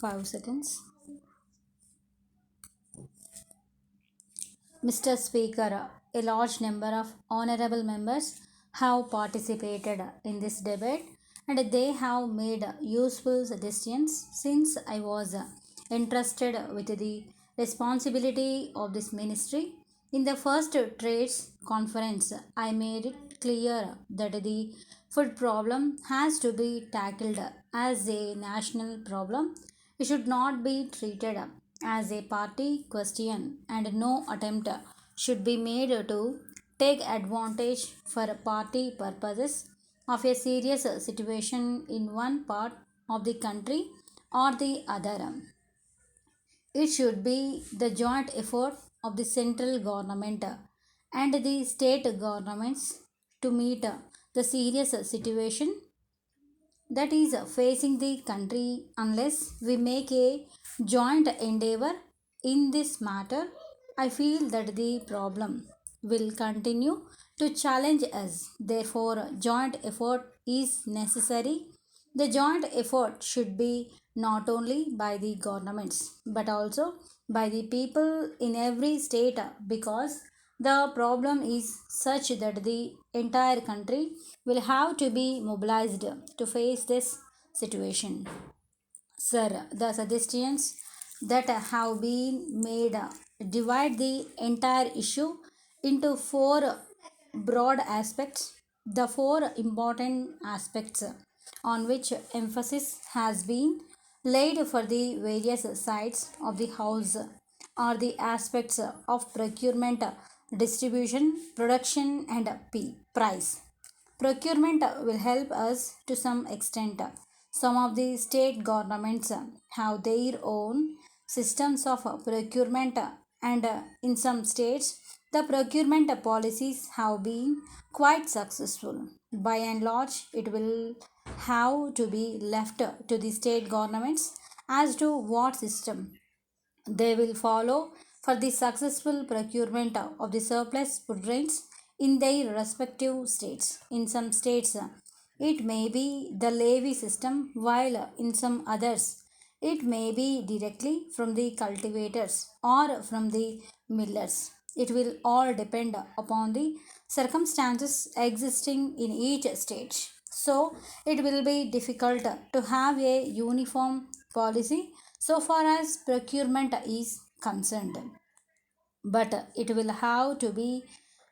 5 seconds. Mr. Speaker, a large number of honorable members have participated in this debate and they have made useful suggestions since I was entrusted with the responsibility of this ministry. In the first trades conference, I made it clear that the food problem has to be tackled as a national problem. It should not be treated as a party question, and no attempt should be made to take advantage for party purposes of a serious situation in one part of the country or the other. It should be the joint effort of the central government and the state governments to meet the serious situation that is facing the country. Unless we make a joint endeavor in this matter, I feel that the problem will continue to challenge us. Therefore, joint effort is necessary. The joint effort should be not only by the governments but also by the people in every state because the problem is such that the entire country will have to be mobilized to face this situation. Sir, the suggestions that have been made divide the entire issue into four broad aspects. The four important aspects on which emphasis has been laid for the various sides of the house are the aspects of procurement, distribution, production, and price. Procurement will help us to some extent. Some of the state governments have their own systems of procurement, and in some states, the procurement policies have been quite successful. By and large, it will have to be left to the state governments as to what system they will follow for the successful procurement of the surplus food grains in their respective states. In some states, it may be the levy system, while in some others, it may be directly from the cultivators or from the millers. It will all depend upon the circumstances existing in each state. So, it will be difficult to have a uniform policy so far as procurement is concerned, but it will have to be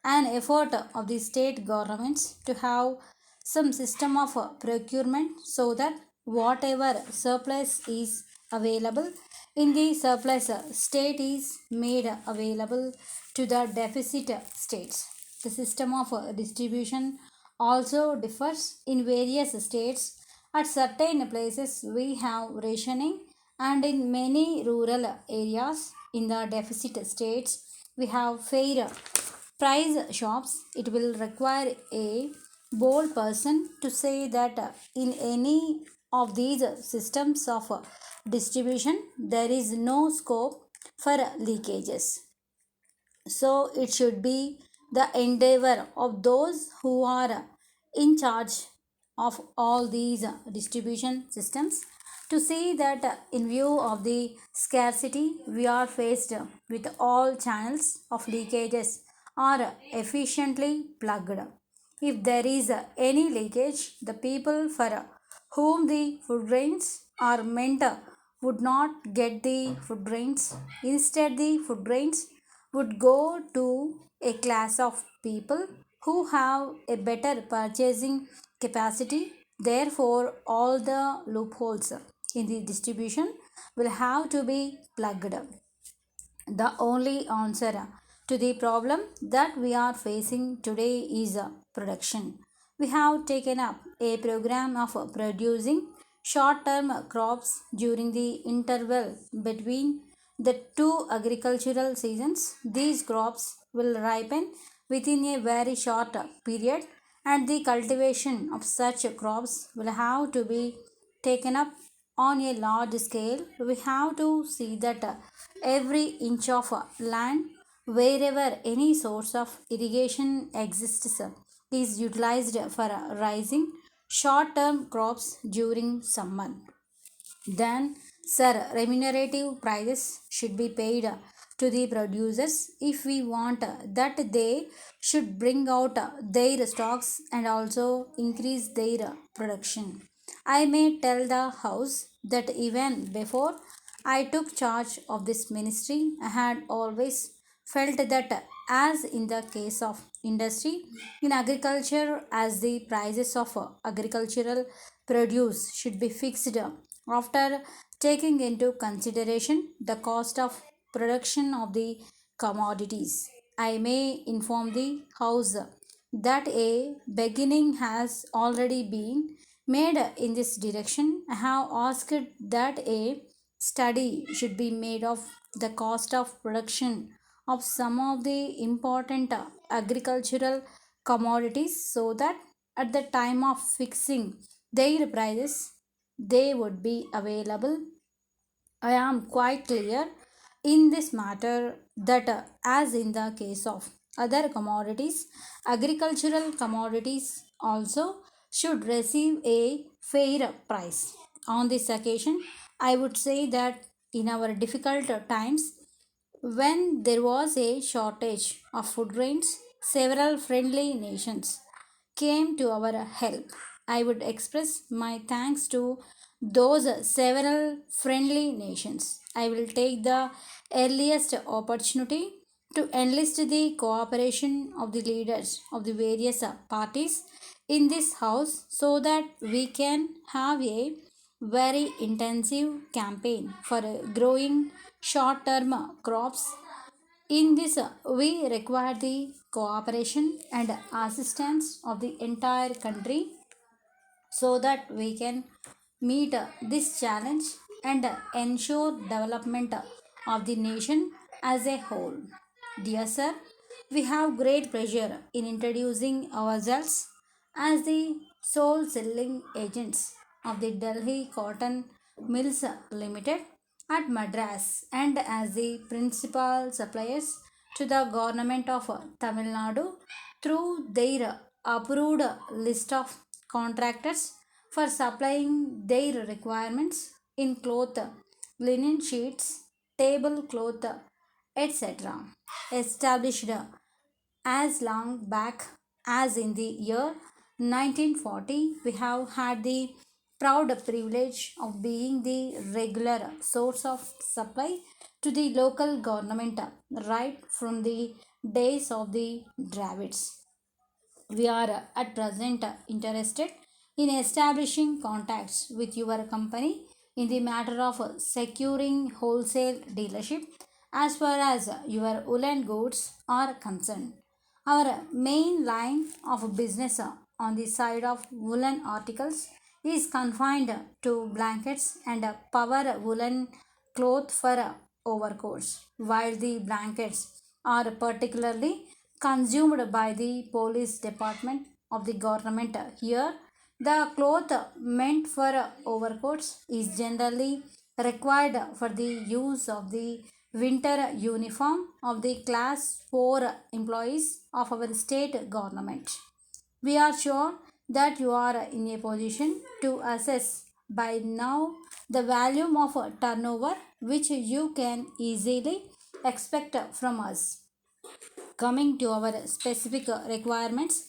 an effort of the state governments to have some system of procurement so that whatever surplus is available in the surplus state is made available to the deficit states. The system of distribution also differs in various states. At certain places we have rationing, and in many rural areas in the deficit states we have fair price shops. It will require a bold person to say that in any of these systems of distribution there is no scope for leakages. So it should be the endeavor of those who are in charge of all these distribution systems to see that in view of the scarcity we are faced with, all channels of leakages are efficiently plugged. If there is any leakage, the people for whom the food grains are meant would not get the food grains. Instead, the food grains would go to a class of people who have a better purchasing capacity. Therefore, all the loopholes in the distribution will have to be plugged. The only answer to the problem that we are facing today is production. We have taken up a program of producing short term crops during the interval between the two agricultural seasons. These crops will ripen within a very short period, and the cultivation of such crops will have to be taken up on a large scale. We have to see that every inch of land, wherever any source of irrigation exists, is utilized for raising short term crops during summer. Then Sir, remunerative prices should be paid to the producers if we want that they should bring out their stocks and also increase their production. I may tell the House that even before I took charge of this ministry, I had always felt that, as in the case of industry, in agriculture, as the prices of agricultural produce should be fixed after taking into consideration the cost of production of the commodities. I may inform the House that a beginning has already been made in this direction. I have asked that a study should be made of the cost of production of some of the important agricultural commodities so that at the time of fixing their prices they would be available. I am quite clear in this matter that, as in the case of other commodities, agricultural commodities also should receive a fair price. On this occasion, I would say that in our difficult times, when there was a shortage of food grains, several friendly nations came to our help. I would express my thanks to those several friendly nations. I will take the earliest opportunity to enlist the cooperation of the leaders of the various parties in this house so that we can have a very intensive campaign for growing short term crops. In this, we require the cooperation and assistance of the entire country so that we can meet this challenge and ensure development of the nation as a whole. Dear sir, we have great pleasure in introducing ourselves as the sole selling agents of the Delhi Cotton Mills Limited at Madras and as the principal suppliers to the government of Tamil Nadu through their approved list of contractors for supplying their requirements in cloth, linen sheets, tablecloth, etc. Established as long back as in the year 1940, we have had the proud privilege of being the regular source of supply to the local government right from the days of the Dravids. We are at present interested in establishing contacts with your company in the matter of securing wholesale dealership as far as your woolen goods are concerned. Our main line of business on the side of woolen articles is confined to blankets and power woolen cloth for overcoats, while the blankets are particularly consumed by the police department of the government here. The cloth meant for overcoats is generally required for the use of the winter uniform of the class 4 employees of our state government. We are sure that you are in a position to assess by now the volume of turnover which you can easily expect from us. Coming to our specific requirements,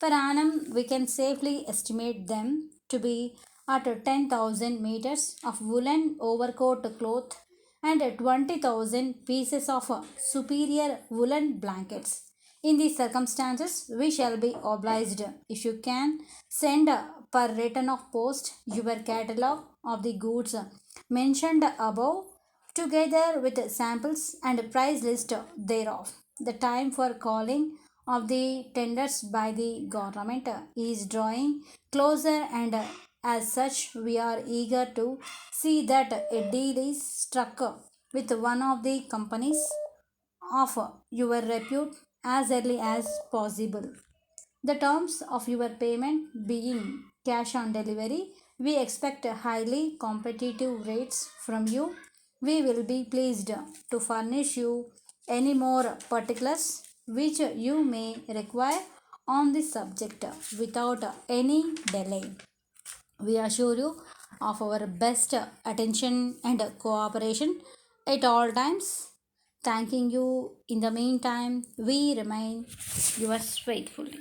per annum we can safely estimate them to be at 10,000 meters of woolen overcoat cloth and 20,000 pieces of superior woolen blankets. In these circumstances, we shall be obliged if you can send per return of post your catalog of the goods mentioned above together with samples and price list thereof. The time for calling of the tenders by the government is drawing closer, and as such, we are eager to see that a deal is struck with one of the companies of your repute as early as possible. The terms of your payment being cash on delivery, we expect highly competitive rates from you. We will be pleased to furnish you any more particulars which you may require on this subject without any delay. We assure you of our best attention and cooperation at all times. Thanking you. In the meantime, we remain yours faithfully.